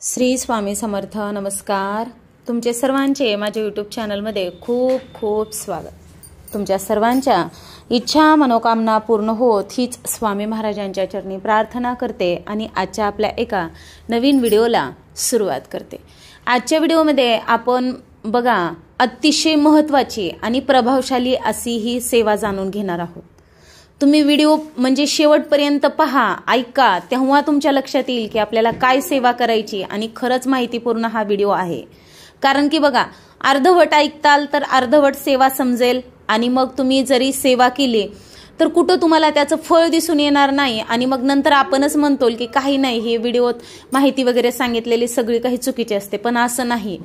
श्री स्वामी समर्थ. नमस्कार. तुमचे सर्वांचे माझ्या यूट्यूब चॅनलमध्ये खूप खूप स्वागत. तुमच्या सर्वांच्या इच्छा मनोकामना पूर्ण होत हीच स्वामी महाराजांच्या चरणी प्रार्थना करते आणि आजच्या आपल्या एका नवीन व्हिडिओला सुरुवात करते. आजच्या व्हिडिओमध्ये आपण बघा अतिशय महत्त्वाची आणि प्रभावशाली अशी ही सेवा जाणून घेणार आहोत. तुम्ही व्हिडिओ म्हणजे शेवटपर्यंत पहा, ऐका, तेव्हा तुमच्या लक्षात येईल की आपल्याला काय सेवा करायची आणि खरंच माहितीपूर्ण हा व्हिडिओ आहे. कारण की बघा अर्धवट ऐकताल तर अर्धवट सेवा समजेल आणि मग तुम्ही जरी सेवा केली तर कुठं तुम्हाला त्याचं फळ दिसून येणार नाही आणि मग नंतर आपणच म्हणतो की काही नाही, हे व्हिडिओत माहिती वगैरे सांगितलेली सगळी काही चुकीची असते. पण असं नाही.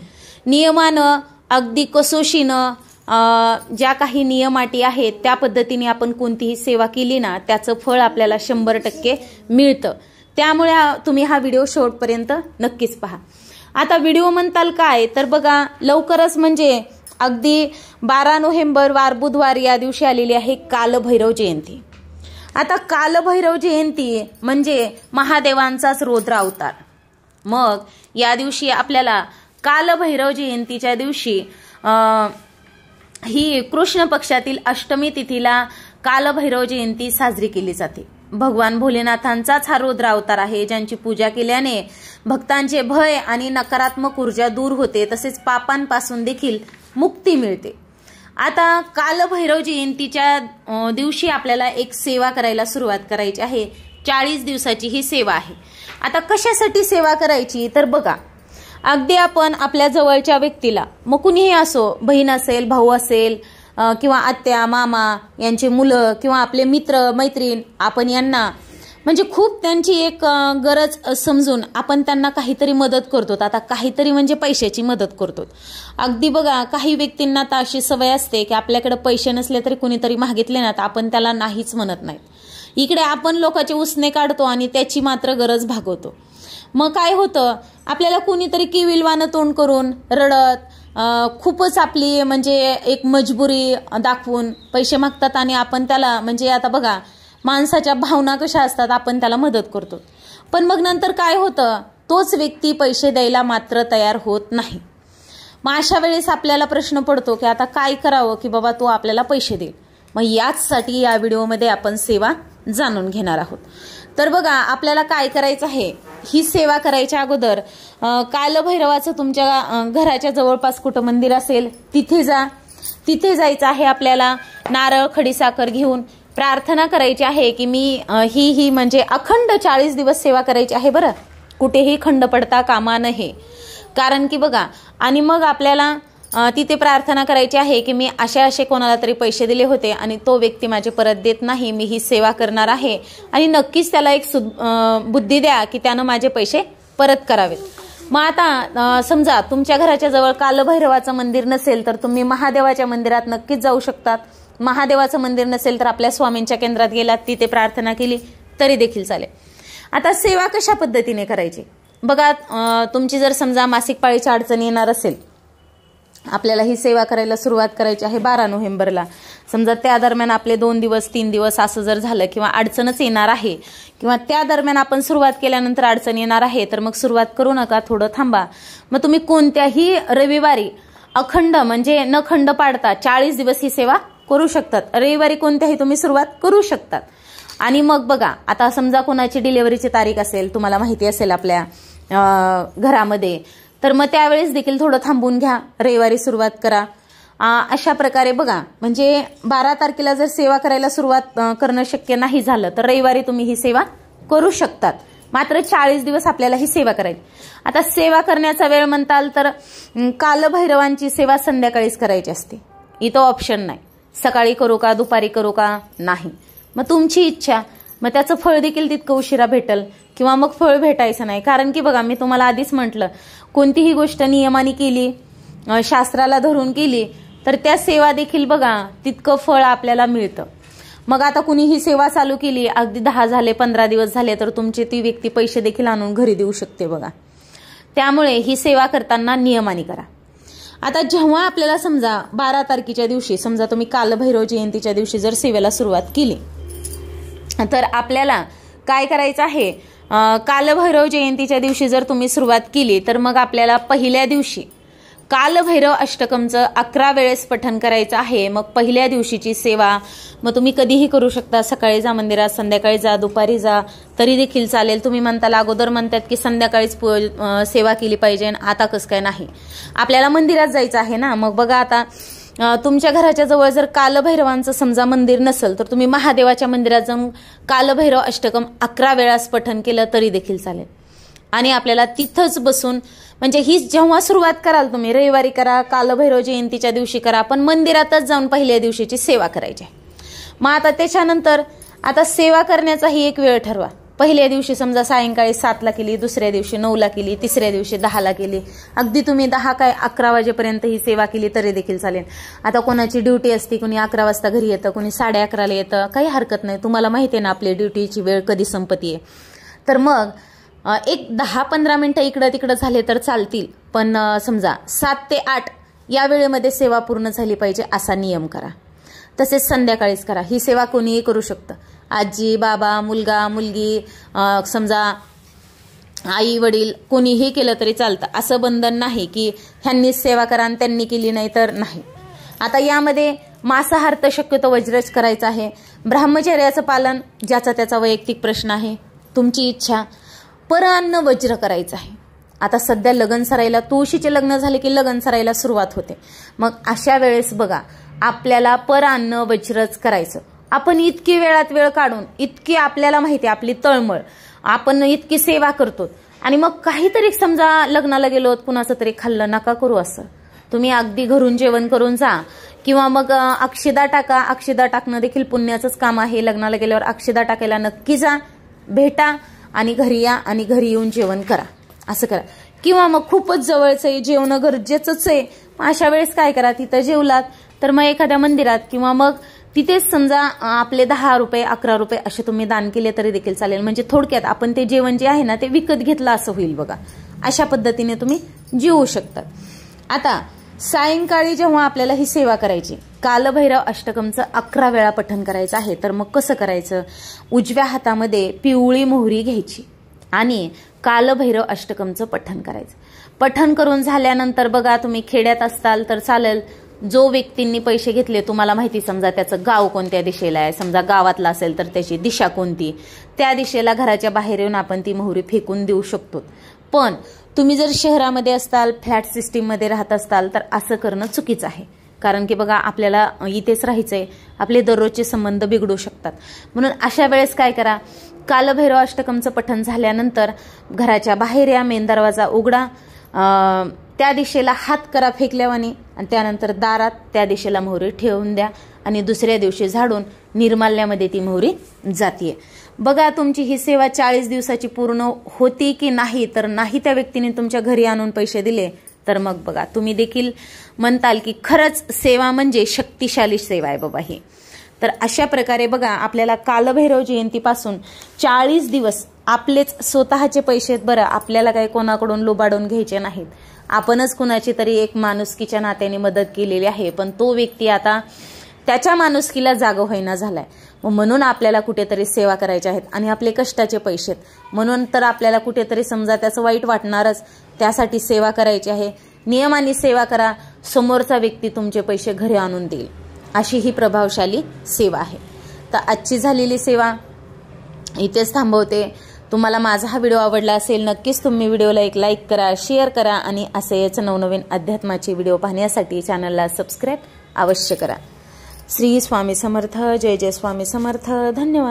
नियमानं अगदी कसोशीनं ज्या काही नियम अटी आहेत त्या पद्धतीने आपण कोणतीही सेवा केली ना त्याचं फळ आपल्याला 100% मिळतं. त्यामुळे तुम्ही हा व्हिडिओ शेवटपर्यंत नक्कीच पहा. आता व्हिडिओ म्हणताल काय तर बघा लवकरच म्हणजे अगदी 12 नोव्हेंबर वार बुधवार या दिवशी आलेली आहे कालभैरव जयंती. आता कालभैरव जयंती म्हणजे महादेवांचाच रौद्र अवतार. मग या दिवशी आपल्याला कालभैरव जयंतीच्या दिवशी ही कृष्ण पक्षातील अष्टमी तिथीला कालभैरव जयंती साजरी केली जाते. भगवान भोलेनाथांचाच हा रौद्र अवतार आहे, ज्यांची पूजा केल्याने भक्तांचे भय आणि नकारात्मक ऊर्जा दूर होते, तसेच पापांपासून देखील मुक्ती मिळते. आता कालभैरव जयंतीच्या दिवशी आपल्याला एक सेवा करायला सुरुवात करायची आहे. 40 दिवसाची ही सेवा आहे. आता कशासाठी सेवा करायची तर बघा अगदी आपण आपल्या जवळच्या व्यक्तीला, मग कुणीही असो, बहीण असेल, भाऊ असेल किंवा आत्या मामा यांचे मुलं किंवा आपले मित्र मैत्रीण, आपण यांना म्हणजे खूप त्यांची एक गरज समजून आपण त्यांना काहीतरी मदत करतो. आता काहीतरी म्हणजे पैशाची मदत करतो. अगदी बघा काही व्यक्तींना तर अशी सवय असते की आपल्याकडे पैसे नसले तरी कुणीतरी मागितले ना तर आपण त्याला नाहीच म्हणत नाहीत. इकडे आपण लोकांचे उसने काढतो आणि त्याची मात्र गरज भागवतो. मग काय होतं, आपल्याला कोणीतरी किविलवानं तोंड करून रडत खूपच आपली म्हणजे एक मजबुरी दाखवून पैसे मागतात आणि आपण त्याला म्हणजे आता बघा माणसाच्या भावना कशा असतात, आपण त्याला मदत करतो. पण मग नंतर काय होतं, तोच व्यक्ती पैसे द्यायला मात्र तयार होत नाही. मग अशा वेळेस आपल्याला प्रश्न पडतो की आता काय करावं की बाबा तो आपल्याला पैसे देईल. मग याचसाठी या व्हिडिओमध्ये आपण सेवा जाणून घेणार आहोत. तर बघा आपल्याला काय करायचं आहे, ही सेवा करायच्या अगोदर कालभैरवाचं तुमच्या घराच्या जवळपास कुठं मंदिर असेल तिथे जा. तिथे जायचं आहे आपल्याला. नारळ खडीसाखर घेऊन प्रार्थना करायची आहे की मी ही म्हणजे अखंड 40 दिवस सेवा करायची आहे बरं, कुठेही खंड पडता कामा नये. कारण की बघा आणि मग आपल्याला तिथे प्रार्थना करायची आहे की मी असे कोणाला तरी पैसे दिले होते आणि तो व्यक्ती माझे परत देत नाही, मी ही सेवा करणार आहे आणि नक्कीच त्याला एक बुद्धी द्या की त्यानं माझे पैसे परत करावेत. मग आता समजा तुमच्या घराच्या जवळ कालभैरवाचं मंदिर नसेल तर तुम्ही महादेवाच्या मंदिरात नक्कीच जाऊ शकतात. महादेवाचं मंदिर नसेल तर आपल्या स्वामींच्या केंद्रात गेलात, तिथे प्रार्थना केली तरी देखील चालेल. आता सेवा कशा पद्धतीने करायची बघा, तुमची जर समजा मासिक पाळीची अडचण येणार असेल, आपल्याला ही सेवा करायला सुरुवात करायची आहे 12 नोव्हेंबरला. समजा त्या दरम्यान आपले 2 दिवस 3 दिवस असं जर झालं किंवा अडचणच येणार आहे किंवा त्या दरम्यान आपण सुरुवात केल्यानंतर अडचण येणार आहे तर मग सुरुवात करू नका, थोडं थांबा. मग तुम्ही कोणत्याही रविवारी अखंड म्हणजे न खंड पाडता 40 दिवस ही सेवा करू शकतात. रविवारी कोणत्याही तुम्ही सुरुवात करू शकतात. आणि मग बघा आता समजा कोणाची डिलिव्हरीची तारीख असेल, तुम्हाला माहिती असेल आपल्या घरामध्ये, तर मग त्यावेळेस देखील थोडं थांबून घ्या, रविवारी सुरुवात करा. अशा प्रकारे बघा म्हणजे 12 तारखेला जर सेवा करायला सुरुवात करणं शक्य नाही झालं तर रविवारी तुम्ही ही सेवा करू शकतात. मात्र 40 दिवस आपल्याला ही सेवा करायची. आता सेवा करण्याचा वेळ म्हणताल तर कालभैरवांची सेवा संध्याकाळीच करायची असते. इथं ऑप्शन नाही, सकाळी करू का दुपारी करू का, नाही. मग तुमची इच्छा. मग त्याचं फळ देखील तितकं उशिरा भेटल किंवा मग फळ भेटायचं नाही. कारण की बघा मी तुम्हाला आधीच म्हटलं, कोणतीही गोष्ट नियमाने केली, शास्त्राला धरून केली तर त्या सेवा देखील बघा तितकं फळ आपल्याला मिळतं. मग आता कुणी ही सेवा चालू केली, अगदी 10 झाले 15 दिवस झाले तर तुमची ती व्यक्ती पैसे देखील आणून घरी देऊ शकते बघा. त्यामुळे ही सेवा करताना नियमाने करा. आता जेव्हा आपल्याला समजा 12 तारखेच्या दिवशी समजा तुम्ही कालभैरव जयंतीच्या दिवशी जर सेवेला सुरुवात केली तर आपल्याला काय करायचं आहे, कालभैरव जयंतीच्या दिवशी जर तुम्ही सुरुवात केली तर मग आपल्याला पहिल्या दिवशी कालभैरव अष्टकमचं 11 वेळेस पठण करायचं आहे। मग पहिल्या दिवशीची सेवा मग तुम्ही कधीही करू शकता, सकाळी जा मंदिरात, संध्याकाळी जा, दुपारी जा, तरी देखील चालेल। तुम्ही म्हणताल अगोदर म्हणतात की संध्याकाळीच सेवा केली पाहिजे, आता कसं काय नाही, आपल्याला मंदिरात जायचं आहे ना। मग बघा आता तुमच्या घराच्या जवळ जर कालभैरवांचं समजा मंदिर नसेल तर तुम्ही महादेवाच्या मंदिरात जाऊन कालभैरव अष्टकम 11 वेळास पठण केलं तरी देखील चालेल। आणि आपल्याला तिथंच बसून म्हणजे ही जेव्हा सुरुवात कराल तुम्ही, रविवारी करा, कालभैरव जयंतीच्या दिवशी करा, पण मंदिरातच जाऊन पहिल्या दिवशीची सेवा करायची। मग आता त्याच्यानंतर आता सेवा करण्याचाही एक वेळ ठरवा। पहिल्या दिवशी समजा सायंकाळी 7ला केली, दुसऱ्या दिवशी 9ला केली, तिसऱ्या दिवशी 10ला केली, अगदी तुम्ही 10 काय 11 वाजेपर्यंत ही सेवा केली तरी देखील चालेल। आता कोणाची ड्युटी असते, कोणी 11 वाजता घरी येतं, कोणी 11:30ला येतं, काही हरकत नाही, तुम्हाला माहिती आहे ना आपली ड्युटीची वेळ कधी संपतीये। तर मग एक 10-15 मिनिटं इकडं तिकडं झाले तर चालतील, पण समजा 7 ते 8 या वेळेमध्ये सेवा पूर्ण झाली पाहिजे असा नियम करा। तसेच संध्याकाळीच करा, ही सेवा कोणीही करू शकतं, आजी, बाबा, मुलगा, मुलगी, समजा आई वडील, कोणीही केलं तरी चालतं, असं बंधन नाही की ह्यांनीच सेवा करा आणि त्यांनी केली नाही तर नाही। आता यामध्ये मांसाहार तर शक्यतो वज्रच करायचा आहे, ब्रह्मचर्याचं पालन ज्याचा त्याचा वैयक्तिक प्रश्न आहे, तुमची इच्छा, परान्न वज्र करायचं आहे। आता सध्या लगन सराईला, तुळशीचे लग्न झाले की लगन सराईला सुरुवात होते, मग अशा वेळेस बघा आपल्याला परान्न वज्रच करायचं। आपण इतकी वेळात वेळ काढून, इतकी आपल्याला माहिती आपली तळमळ, आपण इतकी सेवा करतो आणि मग काहीतरी समजा लग्नाला गेलो कुणाचं तरी खाल्लं, नका करू असं। तुम्ही अगदी घरून जेवण करून जा किंवा मग अक्षदा टाका, अक्षदा टाकणं देखील पुण्याचंच काम आहे। लग्नाला गेल्यावर अक्षदा टाकायला नक्की जा, भेटा आणि घरी या आणि घरी येऊन जेवण करा, असं करा। किंवा मग खूपच जवळचं आहे, जेवणं गरजेचंच आहे, अशा वेळेस काय करा, तिथं जेवलात तर मग एखाद्या मंदिरात किंवा मग तिथेच समजा आपले 10 रुपये 11 रुपये असे तुम्ही दान केले तरी देखील चालेल। म्हणजे थोडक्यात आपण ते जेवण जे आहे ना ते विकत घेतलं असं होईल बघा, अशा पद्धतीने तुम्ही जेवू शकता। आता सायंकाळी जेव्हा आपल्याला ही सेवा करायची, कालभैरव अष्टकमचं 11 वेळा पठण करायचं आहे, तर मग कसं करायचं, उजव्या हातामध्ये पिवळी मोहरी घ्यायची आणि कालभैरव अष्टकमचं पठण करायचं। पठण करून झाल्यानंतर बघा तुम्ही खेड्यात असताल तर चालेल, जो व्यक्तींनी पैसे घेतले तुम्हाला माहिती, समजा त्याचं गाव कोणत्या दिशेला आहे, समजा गावातला असेल तर त्याची दिशा कोणती, त्या दिशेला घराच्या बाहेर येऊन आपण ती मोहरी फेकून देऊ शकतो। पण तुम्ही जर शहरामध्ये असताल, फ्लॅट सिस्टीममध्ये राहत असताल तर असं करणं चुकीचं आहे, कारण की बघा आपल्याला इथेच राहायचंय, आपले दररोजचे संबंध बिघडू शकतात। म्हणून अशा वेळेस काय करा, कालभैरव अष्टकमचं पठण झाल्यानंतर घराच्या बाहेर या, मेन दरवाजा उघडा, त्या दिशेला हात करा फेकल्यावानी आणि त्यानंतर दारात त्या दिशेला मोहरी ठेवून द्या आणि दुसऱ्या दिवशी झाडून निर्माल्यामध्ये ती मोहरी जातीये। बघा तुमची ही सेवा 40 दिवसाची पूर्ण होती की नाही, तर नाही त्या व्यक्तीने तुमच्या घरी आणून पैसे दिले तर मग बघा तुम्ही देखील म्हणताल की खरंच सेवा म्हणजे शक्तिशाली सेवा आहे बाबा ही। तर अशा प्रकारे बघा आपल्याला कालभैरव जयंतीपासून 40 दिवस आपलेच स्वतःचे पैसे आहेत बरं, आपल्याला काही कोणाकडून लुबाडून घ्यायचे नाहीत, आपणच कुणाची तरी एक माणुसकीच्या नात्याने मदत केलेली आहे, पण तो व्यक्ती आता त्याच्या माणुसकीला जागा होईना झालाय, म्हणून आपल्याला कुठेतरी सेवा करायच्या आहेत आणि आपले कष्टाचे पैसे म्हणून तर आपल्याला कुठेतरी समजा त्याचं वाईट वाटणारच, त्यासाठी सेवा करायची आहे। नियमाने सेवा करा, समोरचा व्यक्ती तुमचे पैसे घरी आणून देईल, अशी ही प्रभावशाली सेवा आहे। तर आजची झालेली सेवा इथेच थांबवते। तुम्हाला माझा हा व्हिडिओ आवडला असेल नक्कीच तुम्ही व्हिडिओला एक लाईक करा, शेअर करा आणि असेच नवनवीन अध्यात्माचे व्हिडिओ पाहण्यासाठी चॅनलला सबस्क्राईब अवश्य करा। श्री स्वामी समर्थ, जय जय स्वामी समर्थ, धन्यवाद।